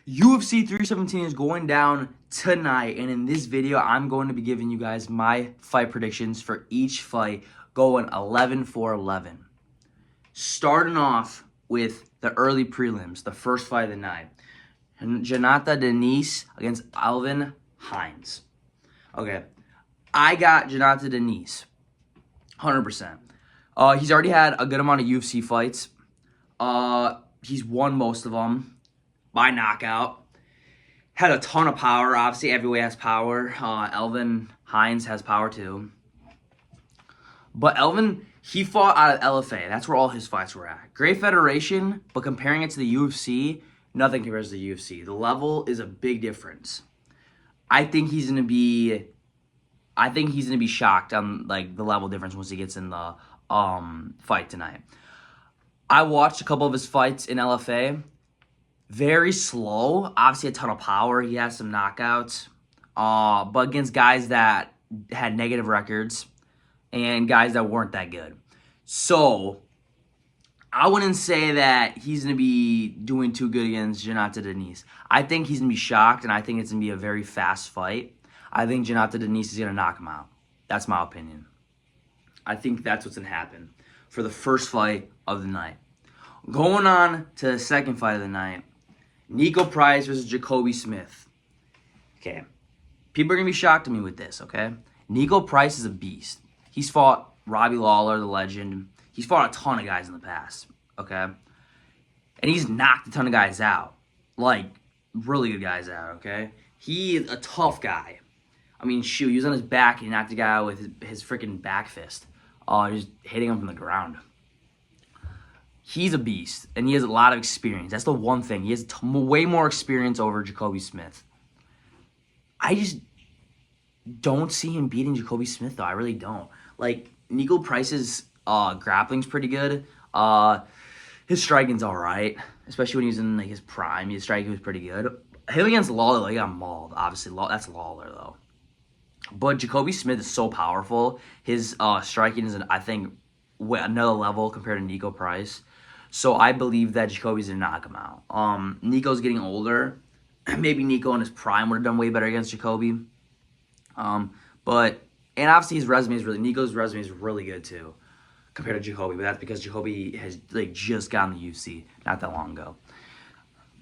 UFC 317 is going down tonight, and in this video, I'm going to be giving you guys my fight predictions for each fight, going 11-4-11. Starting off with the early prelims, the first fight of the night. Janata Denise against Alvin Hines. Okay, I got Janata Denise, 100%. He's already had a good amount of UFC fights. He's won most of them by knockout. Had a ton of power. Obviously, everyone has power. Alvin Hines has power too. But Elvin, he fought out of LFA. That's where all his fights were at. Great federation, but comparing it to the UFC, nothing compares to the UFC. The level is a big difference. I think he's gonna be shocked on like the level difference once he gets in the fight tonight. I watched a couple of his fights in LFA. Very slow. Obviously, a ton of power. He has some knockouts. But against guys that had negative records and guys that weren't that good. So, I wouldn't say that he's going to be doing too good against Janata Denise. I think he's going to be shocked, and I think it's going to be a very fast fight. I think Janata Denise is going to knock him out. That's my opinion. I think that's what's going to happen for the first fight of the night. Going on to the second fight of the night, Nico Price versus Jacoby Smith. Okay. People are going to be shocked at me with this, okay? Nico Price is a beast. He's fought Robbie Lawler, the legend. He's fought a ton of guys in the past, okay? And he's knocked a ton of guys out. Like, really good guys out, okay? He is a tough guy. I mean, shoot, he was on his back and he knocked a guy out with his freaking back fist. Just hitting him from the ground. He's a beast, and he has a lot of experience. That's the one thing. He has way more experience over Jacoby Smith. I just don't see him beating Jacoby Smith, though. I really don't. Like, Nico Price's grappling's pretty good. His striking's all right, especially when he was in like his prime. His striking was pretty good. Him against Lawler, he got mauled. Obviously, that's Lawler, though. But Jacoby Smith is so powerful. His striking is, I think, another level compared to Nico Price. So I believe that Jacoby's going to knock him out. Nico's getting older. Maybe Nico in his prime would have done way better against Jacoby. And obviously Nico's resume is really good too compared to Jacoby. But that's because Jacoby has like just gotten the UFC not that long ago.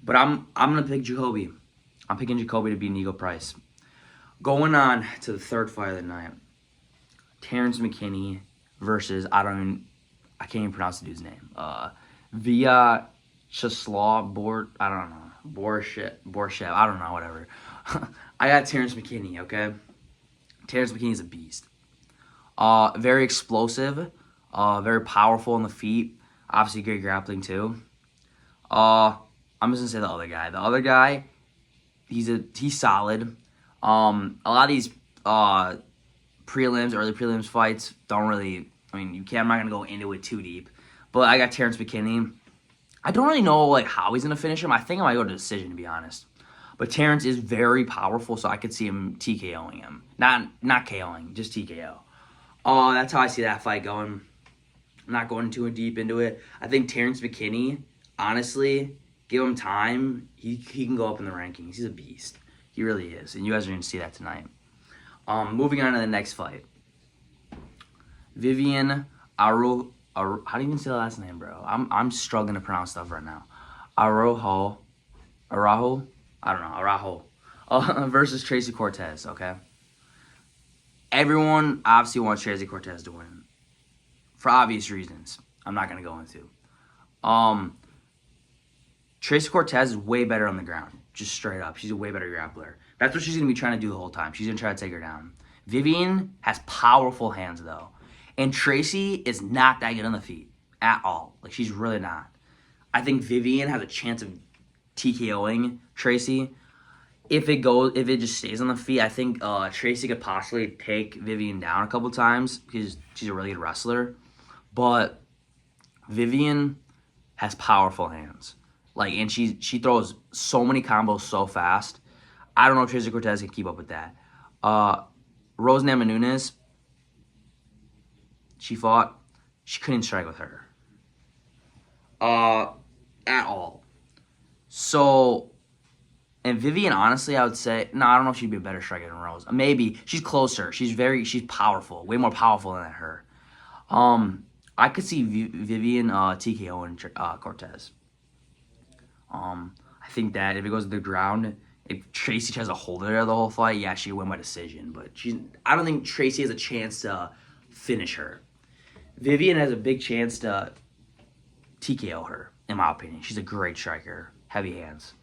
But I'm going to pick Jacoby. I'm picking Jacoby to beat Nico Price. Going on to the third fight of the night. Terrence McKinney versus, I can't even pronounce the dude's name. Via Cheslaw I don't know. Borshev, I don't know, whatever. I got Terrence McKinney, okay? Terrence McKinney's a beast. Very explosive, very powerful on the feet. Obviously great grappling too. I'm just gonna say the other guy. The other guy, he's solid. A lot of these early prelims fights don't really, I'm not gonna go into it too deep. But I got Terrence McKinney. I don't really know like how he's gonna finish him. I think I might go to decision, to be honest. But Terrence is very powerful, so I could see him TKOing him. Not KOing, just TKO. That's how I see that fight going. I'm not going too deep into it. I think Terrence McKinney, honestly, give him time, he can go up in the rankings. He's a beast. He really is. And you guys are going to see that tonight. Moving on to the next fight. Vivian Araujo. How do you even say the last name, bro? I'm struggling to pronounce stuff right now. Araujo. I don't know. Araujo. Versus Tracy Cortez, okay? Everyone obviously wants Tracy Cortez to win. For obvious reasons. I'm not going to go into. Tracy Cortez is way better on the ground. Just straight up. She's a way better grappler. That's what she's going to be trying to do the whole time. She's going to try to take her down. Vivian has powerful hands, though. And Tracy is not that good on the feet at all. Like, she's really not. I think Vivian has a chance of TKOing Tracy. If it just stays on the feet, I think Tracy could possibly take Vivian down a couple times because she's a really good wrestler. But Vivian has powerful hands. Like, and she throws so many combos so fast. I don't know if Tracy Cortez can keep up with that. Rose Namajunas, she couldn't strike with her. At all. So, And Vivian, honestly, I would say, no, I don't know if she'd be a better striker than Rose. Maybe. She's closer. She's powerful. Way more powerful than her. I could see Vivian TKO and Cortez. I think that if it goes to the ground, if Tracy tries to hold her there the whole fight, yeah, she'd win by decision. But I don't think Tracy has a chance to finish her. Vivian has a big chance to TKO her, in my opinion. She's a great striker. Heavy hands.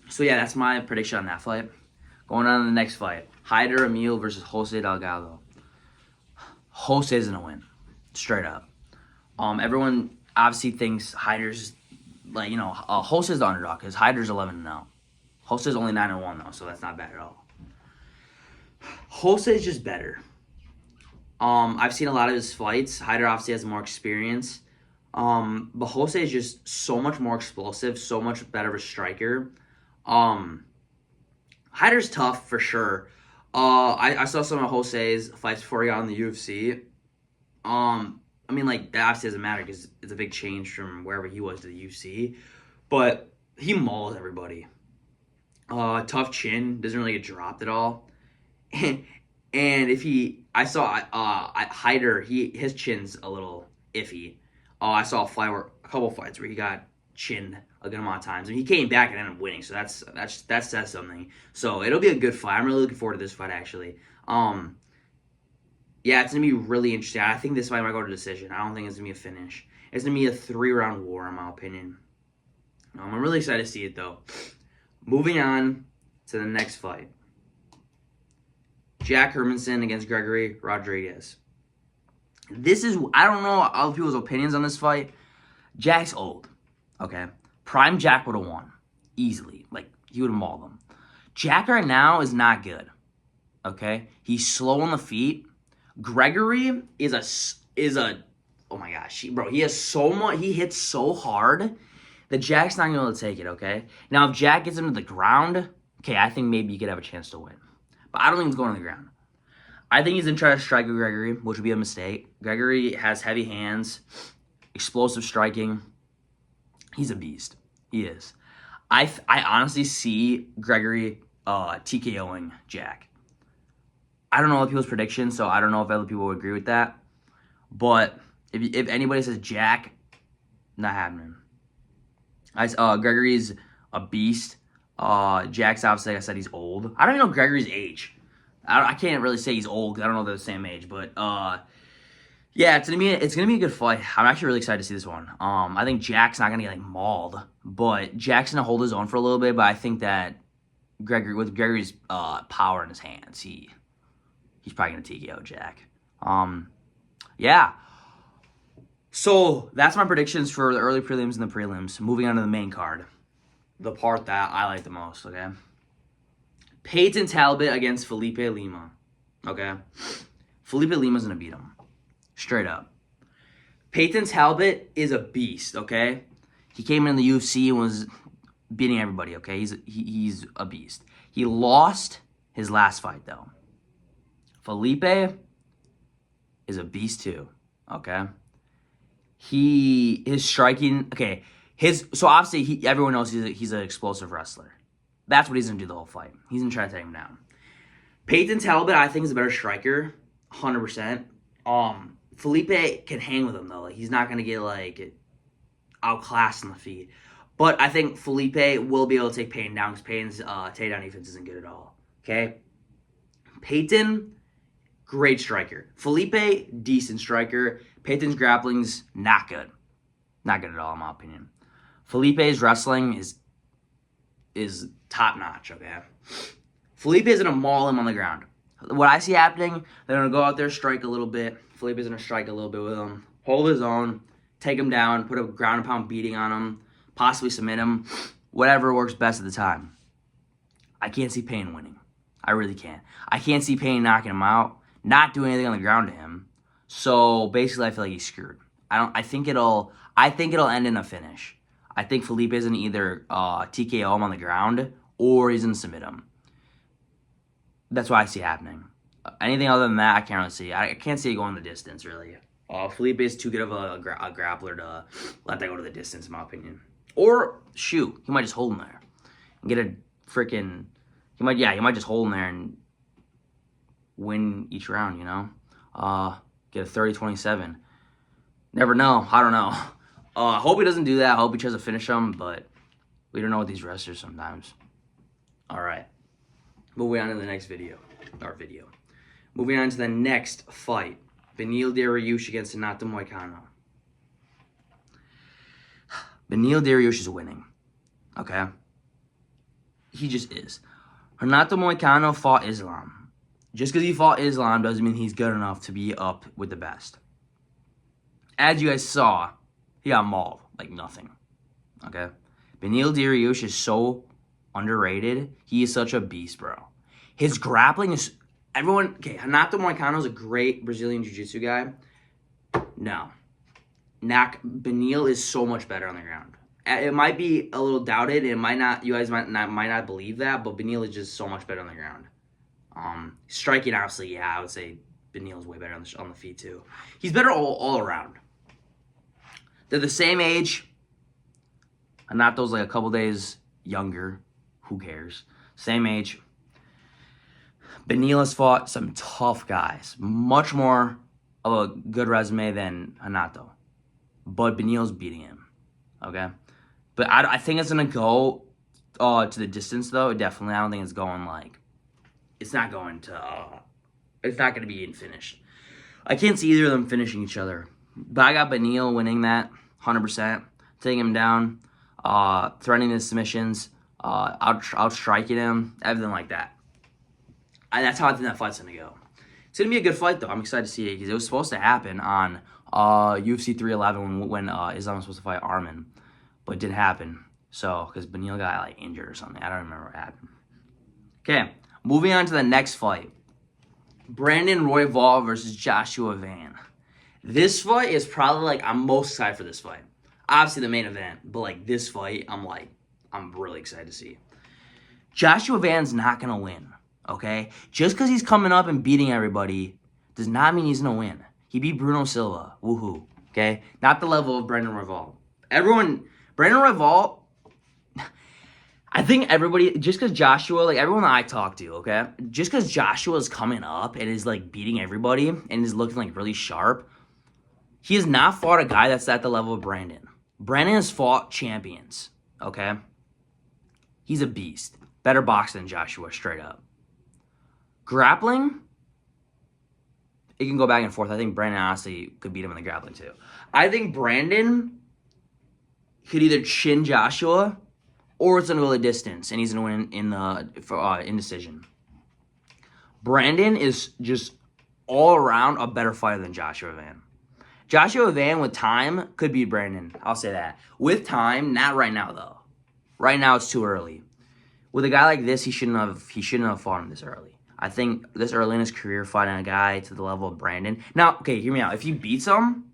So, yeah, that's my prediction on that fight. Going on to the next fight. Haider Emil versus Jose Delgado. Jose's going to win. Straight up. Everyone obviously thinks Haider's, Jose's the underdog because Haider's 11-0. Jose's only 9-1, though, so that's not bad at all. Jose's just better. I've seen a lot of his fights. Haider obviously has more experience. But Jose is just so much more explosive, so much better of a striker. Haider's tough for sure. I saw some of Jose's fights before he got on the UFC. That obviously doesn't matter because it's a big change from wherever he was to the UFC. But he mauls everybody. Tough chin, doesn't really get dropped at all. And I saw Haider, his chin's a little iffy. I saw a couple fights where he got chinned a good amount of times, and he came back and ended up winning. So that says something. So it'll be a good fight. I'm really looking forward to this fight actually. Yeah, it's gonna be really interesting. I think this fight might go to decision. I don't think it's gonna be a finish. It's gonna be a 3-round war, in my opinion. I'm really excited to see it though. Moving on to the next fight. Jack Hermanson against Gregory Rodriguez. I don't know other people's opinions on this fight. Jack's old, okay? Prime Jack would have won easily. He would have mauled him. Jack right now is not good, okay? He's slow on the feet. Gregory is oh my gosh, he has so much, he hits so hard that Jack's not going to be able to take it, okay? Now, if Jack gets him to the ground, okay, I think maybe you could have a chance to win. But I don't think he's going to the ground. I think he's going to try to strike with Gregory, which would be a mistake. Gregory has heavy hands, explosive striking. He's a beast. He is. I honestly see Gregory TKOing Jack. I don't know other people's predictions, so I don't know if other people would agree with that. But if anybody says Jack, not happening. Gregory's a beast. Jack's obviously, like I said, he's old. I don't even know Gregory's age. I can't really say he's old because I don't know if they're the same age. But yeah, it's gonna be a good fight. I'm actually really excited to see this one. I think Jack's not gonna get mauled, but Jack's gonna hold his own for a little bit. But I think that Gregory's power in his hands, he's probably gonna TKO Jack. Yeah. So that's my predictions for the early prelims and the prelims. Moving on to the main card, the part that I like the most. Okay. Peyton Talbot against Felipe Lima. Okay. Felipe Lima's gonna beat him. Straight up. Peyton Talbot is a beast, okay? He came in the UFC and was beating everybody, okay? He's a beast. He lost his last fight, though. Felipe is a beast, too, okay? His striking, okay. So obviously, everyone knows he's an explosive wrestler. That's what he's going to do the whole fight. He's going to try to take him down. Peyton Talbot, I think, is a better striker, 100%. Felipe can hang with him, though. He's not going to get, outclassed on the feet. But I think Felipe will be able to take Peyton down because Peyton's takedown defense isn't good at all. Okay? Peyton, great striker. Felipe, decent striker. Peyton's grappling's not good. Not good at all, in my opinion. Felipe's wrestling is top-notch, okay? Felipe is going to maul him on the ground. What I see happening, they're going to go out there, strike a little bit. Felipe's going to strike a little bit with him. Hold his own. Take him down. Put a ground-and-pound beating on him. Possibly submit him. Whatever works best at the time. I can't see Payne winning. I really can't. I can't see Payne knocking him out. Not doing anything on the ground to him. So, basically, I feel like he's screwed. I think it'll end in a finish. I think Felipe is going to either TKO him on the ground or he's going to submit him. That's what I see happening. Anything other than that, I can't really see. I can't see it going the distance, really. Felipe is too good of a grappler to let that go to the distance, in my opinion. Or, shoot, he might just hold him there. and get a freaking. He might just hold him there and win each round. Get a 30-27. Never know. I don't know. I hope he doesn't do that. I hope he tries to finish him, but we don't know with these wrestlers sometimes. All right. Moving on to the next video. Moving on to the next fight. Beneil Dariush against Renato Moicano. Beneil Dariush is winning. Okay? He just is. Renato Moicano fought Islam. Just because he fought Islam doesn't mean he's good enough to be up with the best. As you guys saw, he got mauled like nothing. Okay? Beneil Dariush is so underrated. He is such a beast, bro. His grappling is... Renato Moicano is a great Brazilian Jiu-Jitsu guy. No. Beneil is so much better on the ground. It might be a little doubted. You guys might not believe that, but Beneil is just so much better on the ground. Striking, obviously, yeah, I would say Beneil is way better on the feet, too. He's better all around. They're the same age. Renato's like a couple days younger. Who cares? Same age. Beneil has fought some tough guys. Much more of a good resume than Renato. But Beneil's beating him. Okay? But I think it's going to go to the distance, though. Definitely. I don't think it's going like... It's not going to... it's not going to be finished. I can't see either of them finishing each other. But I got Beneil winning that 100%. Taking him down. Threatening his submissions. Outstriking him. Everything like that. That's how I think that fight's going to go. It's going to be a good fight, though. I'm excited to see it because it was supposed to happen on UFC 311 when Islam was supposed to fight Arman. But it didn't happen. So, because Beneil got like injured or something. I don't remember what happened. Okay, moving on to the next fight. Brandon Royval versus Joshua Van. This fight is probably like, I'm most excited for this fight. Obviously the main event, but like this fight, I'm really excited to see. Joshua Van's not going to win. Okay? Just because he's coming up and beating everybody does not mean he's going to win. He beat Bruno Silva. Woohoo. Okay? Not the level of Brandon Royval. Brandon Royval, I think everybody, just because Joshua, like everyone that I talk to, okay? Just because Joshua is coming up and is like beating everybody and is looking like really sharp, he has not fought a guy that's at the level of Brandon. Brandon has fought champions, okay? He's a beast. Better boxer than Joshua, straight up. Grappling, it can go back and forth. I think Brandon honestly could beat him in the grappling too. I think Brandon could either chin Joshua or it's going to go the distance and he's going to win in indecision. Brandon is just all around a better fighter than Joshua Van. Joshua Van with time could beat Brandon. I'll say that. With time, not right now though. Right now it's too early. With a guy like this, he shouldn't have fought him this early. I think this early in his career, fighting a guy to the level of Brandon. Now, okay, hear me out. If he beats him,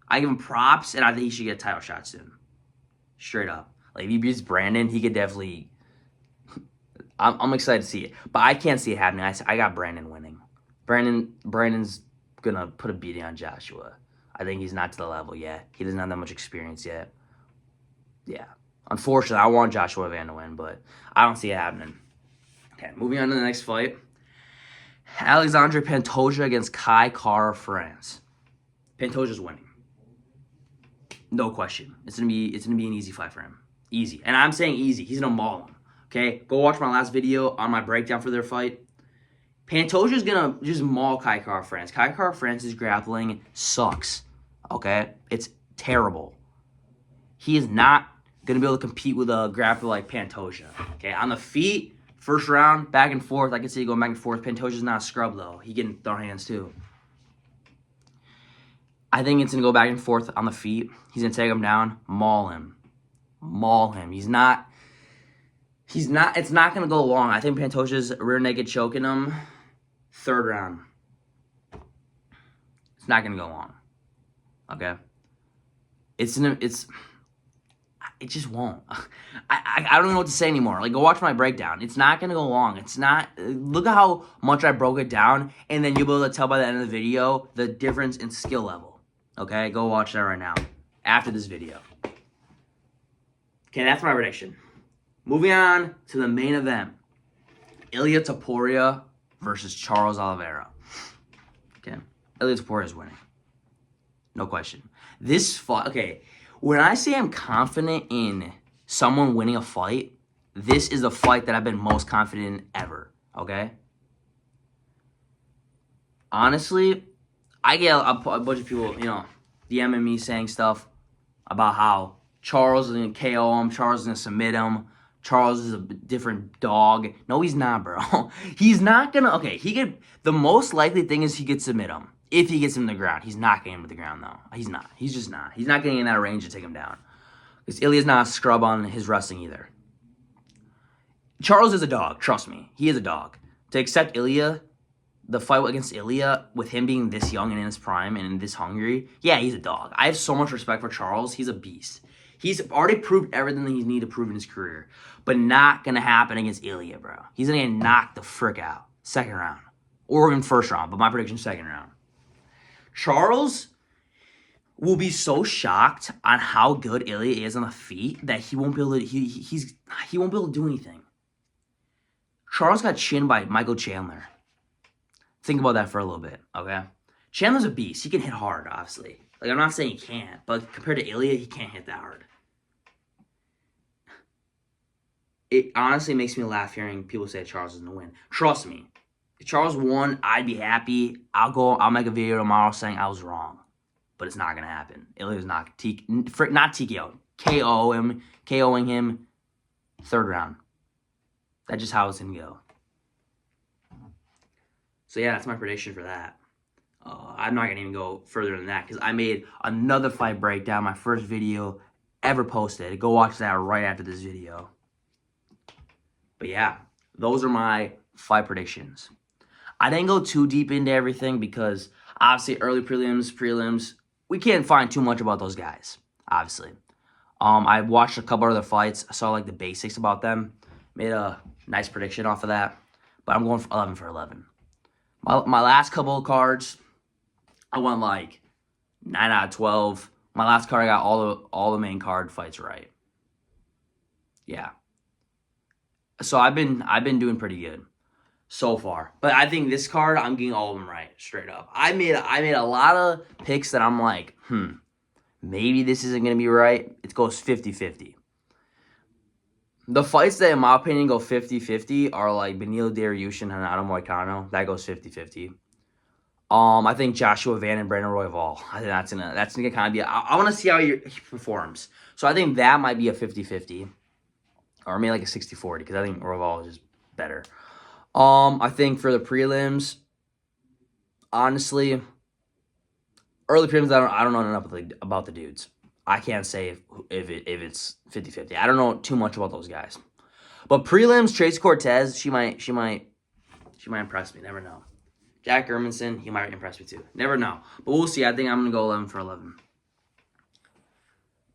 I give him props, and I think he should get a title shot soon. Straight up. Like, if he beats Brandon, he could definitely... I'm excited to see it. But I can't see it happening. I got Brandon winning. Brandon's going to put a beating on Joshua. I think he's not to the level yet. He doesn't have that much experience yet. Yeah. Unfortunately, I want Joshua Van to win, but I don't see it happening. Okay, moving on to the next fight. Alexandre Pantoja against Kai Kara France. Pantoja's winning. No question. It's gonna be an easy fight for him. Easy. And I'm saying easy. He's gonna maul him. Okay? Go watch my last video on my breakdown for their fight. Pantoja's gonna just maul Kai Kara France. Kai Kara France's grappling sucks. Okay? It's terrible. He is not gonna be able to compete with a grappler like Pantoja. Okay? On the feet, first round, back and forth. I can see you going back and forth. Pantoja's not a scrub though. He can throw hands too. I think it's going to go back and forth on the feet. He's going to take him down, maul him. Maul him. It's not going to go long. I think Pantoja's rear naked choking him. Third round. It's not going to go long. Okay? It just won't. I don't even know what to say anymore. Like, go watch my breakdown. It's not going to go long. Look at how much I broke it down, and then you'll be able to tell by the end of the video the difference in skill level. Okay? Go watch that right now. After this video. Okay, that's my prediction. Moving on to the main event. Ilia Topuria versus Charles Oliveira. Okay. Ilia Topuria is winning. No question. This fight, okay, when I say I'm confident in someone winning a fight, this is the fight that I've been most confident in ever, okay? Honestly, I get a bunch of people, DMing me saying stuff about how Charles is going to KO him, Charles is going to submit him, Charles is a different dog. No, he's not, bro. He's not going to, okay, the most likely thing is he could submit him. If he gets him to the ground. He's not getting him to the ground, though. He's not. He's just not. He's not getting in that range to take him down. Because Ilia's not a scrub on his wrestling either. Charles is a dog. Trust me. He is a dog. To accept Ilia, the fight against Ilia, with him being this young and in his prime and this hungry, yeah, he's a dog. I have so much respect for Charles. He's a beast. He's already proved everything that he needed to prove in his career. But not going to happen against Ilia, bro. He's going to get knocked the frick out. Second round. Or even first round. But my prediction, second round. Charles will be so shocked on how good Ilia is on the feet that he won't be able to he won't be able to do anything. Charles got chinned by Michael Chandler. Think about that for a little bit, okay? Chandler's a beast. He can hit hard, obviously. Like, I'm not saying he can't, but compared to Ilia, he can't hit that hard. It honestly makes me laugh hearing people say Charles is going to win. Trust me. If Charles won, I'd be happy. I'll make a video tomorrow saying I was wrong. But it's not going to happen. Ilia's not TKO. KOing him third round. That's just how it's going to go. So yeah, that's my prediction for that. I'm not going to even go further than that because I made another fight breakdown, my first video ever posted. Go watch that right after this video. But yeah, those are my fight predictions. I didn't go too deep into everything because obviously early prelims, we can't find too much about those guys, obviously. I watched a couple other fights. I saw like the basics about them. Made a nice prediction off of that. But I'm going for 11 for 11. My last couple of cards, I went like 9 out of 12. My last card, I got all the main card fights right. Yeah. So I've been doing pretty good so far. But I think this card, I'm getting all of them right, straight up. I made a lot of picks that I'm like, maybe this isn't going to be right. It goes 50-50. The fights that, in my opinion, go 50-50 are like Beneil Dariush and Renato Moicano. That goes 50-50. I think Joshua Van and Brandon Royval. I think that's gonna kind of be. I want to see how he performs. So I think that might be a 50-50, or maybe like a 60-40 because I think Royval is just better. I think for the prelims, honestly, early prelims, I don't know enough about the dudes. I can't say if it's 50-50. I don't know too much about those guys. But prelims, Tracy Cortez, she might impress me. Never know. Jack Ermanson, he might impress me too. Never know. But we'll see. I think I'm gonna go 11 for 11.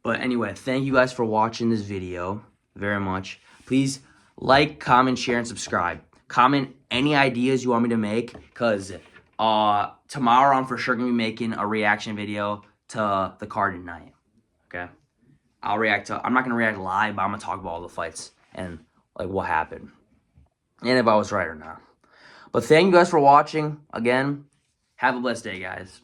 But anyway, thank you guys for watching this video very much. Please like, comment, share, and subscribe. Comment any ideas you want me to make, because tomorrow I'm for sure going to be making a reaction video to the card tonight. Okay? I'm not going to react live, but I'm going to talk about all the fights and like what happened. And if I was right or not. But thank you guys for watching. Again, have a blessed day, guys.